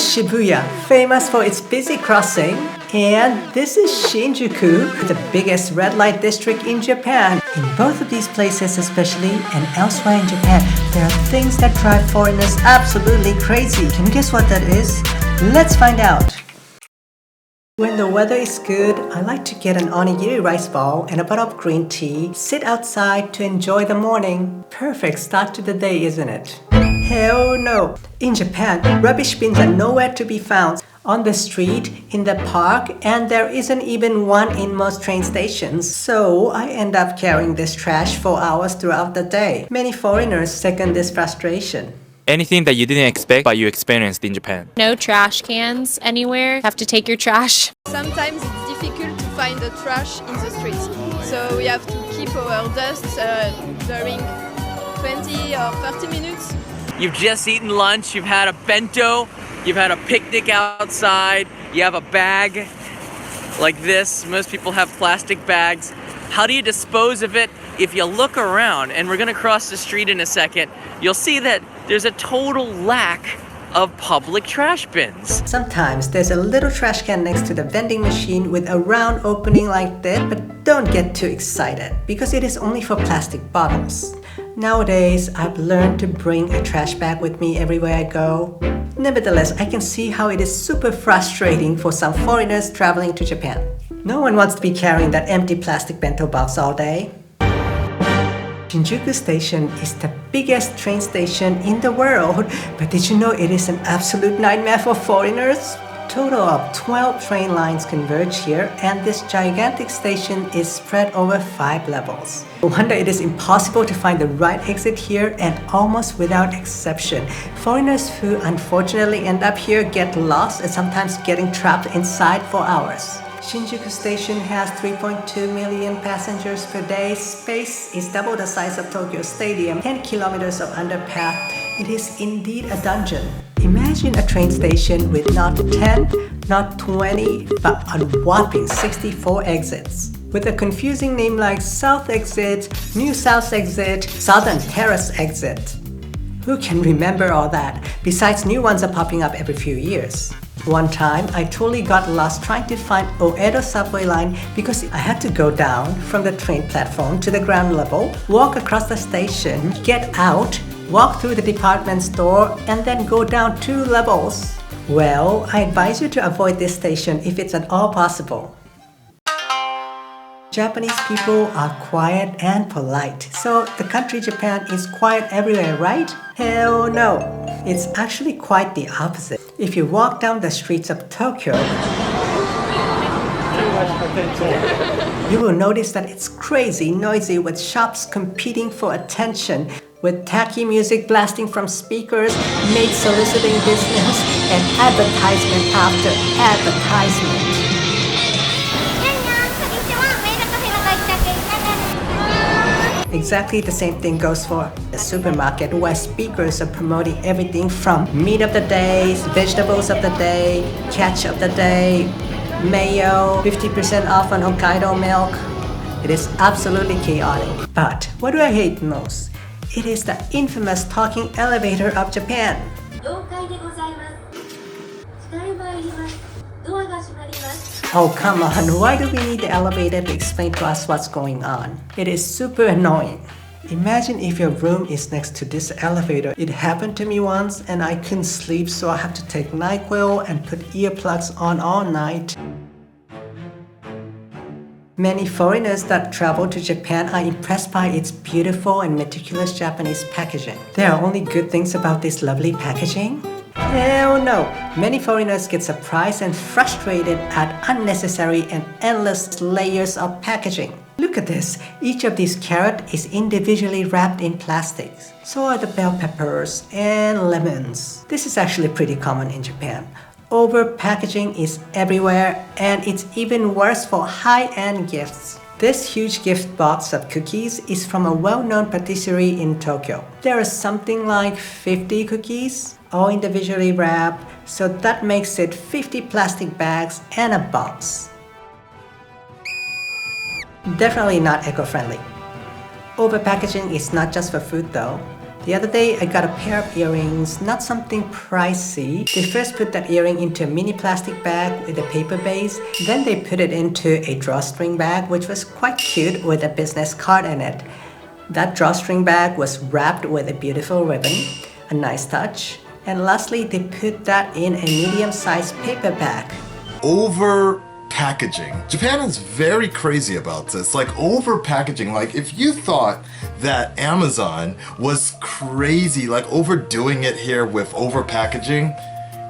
Shibuya, famous for its busy crossing, and this is Shinjuku, the biggest red light district in Japan. In both of these places especially, and elsewhere in Japan, there are things that drive foreigners absolutely crazy. Can you guess what that is? Let's find out. When the weather is good, I like to get an onigiri rice ball and a bottle of green tea, sit outside to enjoy the morning. Perfect start to the day, isn't it? Hell no! In Japan, rubbish bins are nowhere to be found. On the street, in the park, and there isn't even one in most train stations. So I end up carrying this trash for hours throughout the day. Many foreigners second this frustration. Anything that you didn't expect but you experienced in Japan? No trash cans anywhere. Have to take your trash. Sometimes it's difficult to find the trash in the streets. So we have to keep our dust during 20 or 30 minutes. You've just eaten lunch, you've had a bento, you've had a picnic outside, you have a bag like this. Most people have plastic bags. How do you dispose of it? If you look around, and we're gonna cross the street in a second, you'll see that there's a total lack of public trash bins. Sometimes there's a little trash can next to the vending machine with a round opening like this, but don't get too excited because it is only for plastic bottles. Nowadays, I've learned to bring a trash bag with me everywhere I go. Nevertheless, I can see how it is super frustrating for some foreigners traveling to Japan. No one wants to be carrying that empty plastic bento box all day. Shinjuku Station is the biggest train station in the world, but did you know it is an absolute nightmare for foreigners? Total of 12 train lines converge here, and this gigantic station is spread over 5 levels. No wonder it is impossible to find the right exit here, and almost without exception, foreigners who unfortunately end up here get lost and sometimes getting trapped inside for hours. Shinjuku Station has 3.2 million passengers per day. Space is double the size of Tokyo Stadium, 10 kilometers of underpass. It is indeed a dungeon. Imagine a train station with not 10, not 20, but a whopping 64 exits. With a confusing name like South Exit, New South Exit, Southern Terrace Exit. Who can remember all that? Besides, new ones are popping up every few years. One time, I totally got lost trying to find Oedo subway line because I had to go down from the train platform to the ground level, walk across the station, get out, walk through the department store, and then go down 2 levels. Well, I advise you to avoid this station if it's at all possible. Japanese people are quiet and polite. So the country Japan is quiet everywhere, right? Hell no! It's actually quite the opposite. If you walk down the streets of Tokyo, you will notice that it's crazy noisy with shops competing for attention, with tacky music blasting from speakers, maids soliciting business, and advertisement after advertisement. Exactly the same thing goes for the supermarket, where speakers are promoting everything from meat of the day, vegetables of the day, catch of the day, mayo, 50% off on Hokkaido milk. It is absolutely chaotic. But what do I hate most? It is the infamous talking elevator of Japan. Oh come on, why do we need the elevator to explain to us what's going on? It is super annoying. Imagine if your room is next to this elevator. It happened to me once and I couldn't sleep, so I have to take NyQuil and put earplugs on all night. Many foreigners that travel to Japan are impressed by its beautiful and meticulous Japanese packaging. There are only good things about this lovely packaging? Hell no! Many foreigners get surprised and frustrated at unnecessary and endless layers of packaging. Look at this! Each of these carrots is individually wrapped in plastics. So are the bell peppers and lemons. This is actually pretty common in Japan. Over-packaging is everywhere, and it's even worse for high-end gifts. This huge gift box of cookies is from a well-known patisserie in Tokyo. There are something like 50 cookies, all individually wrapped, so that makes it 50 plastic bags and a box. Definitely not eco-friendly. Over-packaging is not just for food though. The other day, I got a pair of earrings, not something pricey. They first put that earring into a mini plastic bag with a paper base. Then they put it into a drawstring bag, which was quite cute with a business card in it. That drawstring bag was wrapped with a beautiful ribbon, a nice touch. And lastly, they put that in a medium-sized paper bag. Over packaging. Japan is very crazy about this, like over packaging. Like if you thought that Amazon was crazy, like overdoing it here with over packaging,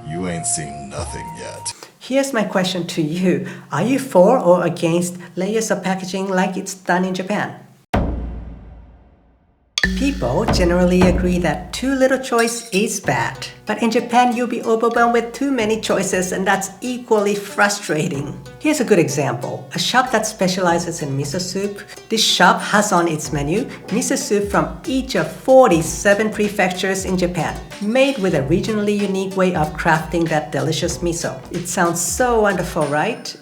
you ain't seen nothing yet. Here's my question to you. Are you for or against layers of packaging like it's done in Japan? People generally agree that too little choice is bad. But in Japan, you'll be overwhelmed with too many choices, and that's equally frustrating. Here's a good example. A shop that specializes in miso soup. This shop has on its menu miso soup from each of 47 prefectures in Japan, made with a regionally unique way of crafting that delicious miso. It sounds so wonderful, right?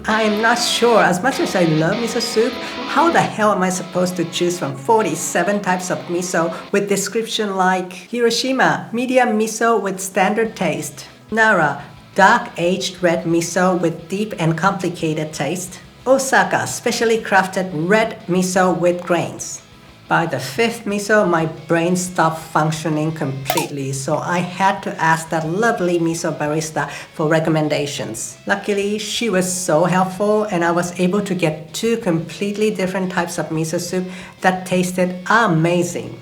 I'm not sure. As much as I love miso soup, how the hell am I supposed to choose from 47 types of miso with description like Hiroshima, medium miso with standard taste; Nara, dark aged red miso with deep and complicated taste; Osaka, specially crafted red miso with grains. By the 5th miso, my brain stopped functioning completely, so I had to ask that lovely miso barista for recommendations. Luckily, she was so helpful and I was able to get 2 completely different types of miso soup that tasted amazing.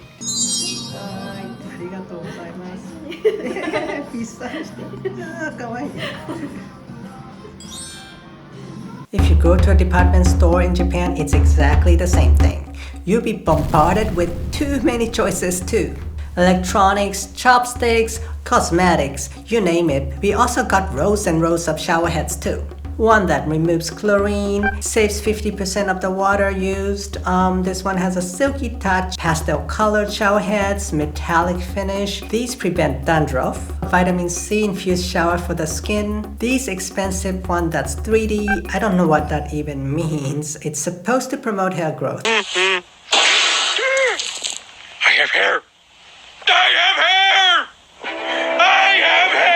If you go to a department store in Japan, it's exactly the same thing. You'll be bombarded with too many choices too. Electronics, chopsticks, cosmetics, you name it. We also got rows and rows of shower heads too. One that removes chlorine, saves 50% of the water used. This one has a silky touch, pastel colored shower heads, metallic finish. These prevent dandruff. Vitamin C infused shower for the skin. These expensive one that's 3D. I don't know what that even means. It's supposed to promote hair growth. I have hair! I have hair! I have hair!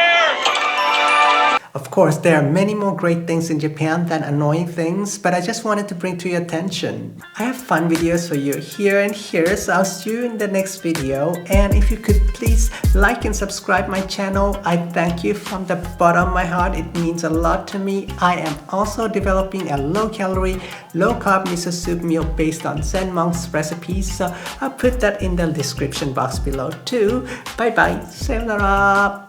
Of course, there are many more great things in Japan than annoying things, but I just wanted to bring to your attention. I have fun videos for you here and here, so I'll see you in the next video. And if you could please like and subscribe my channel, I thank you from the bottom of my heart. It means a lot to me. I am also developing a low-calorie, low-carb miso soup meal based on Zen monks recipes, so I'll put that in the description box below too. Bye bye. Sayonara.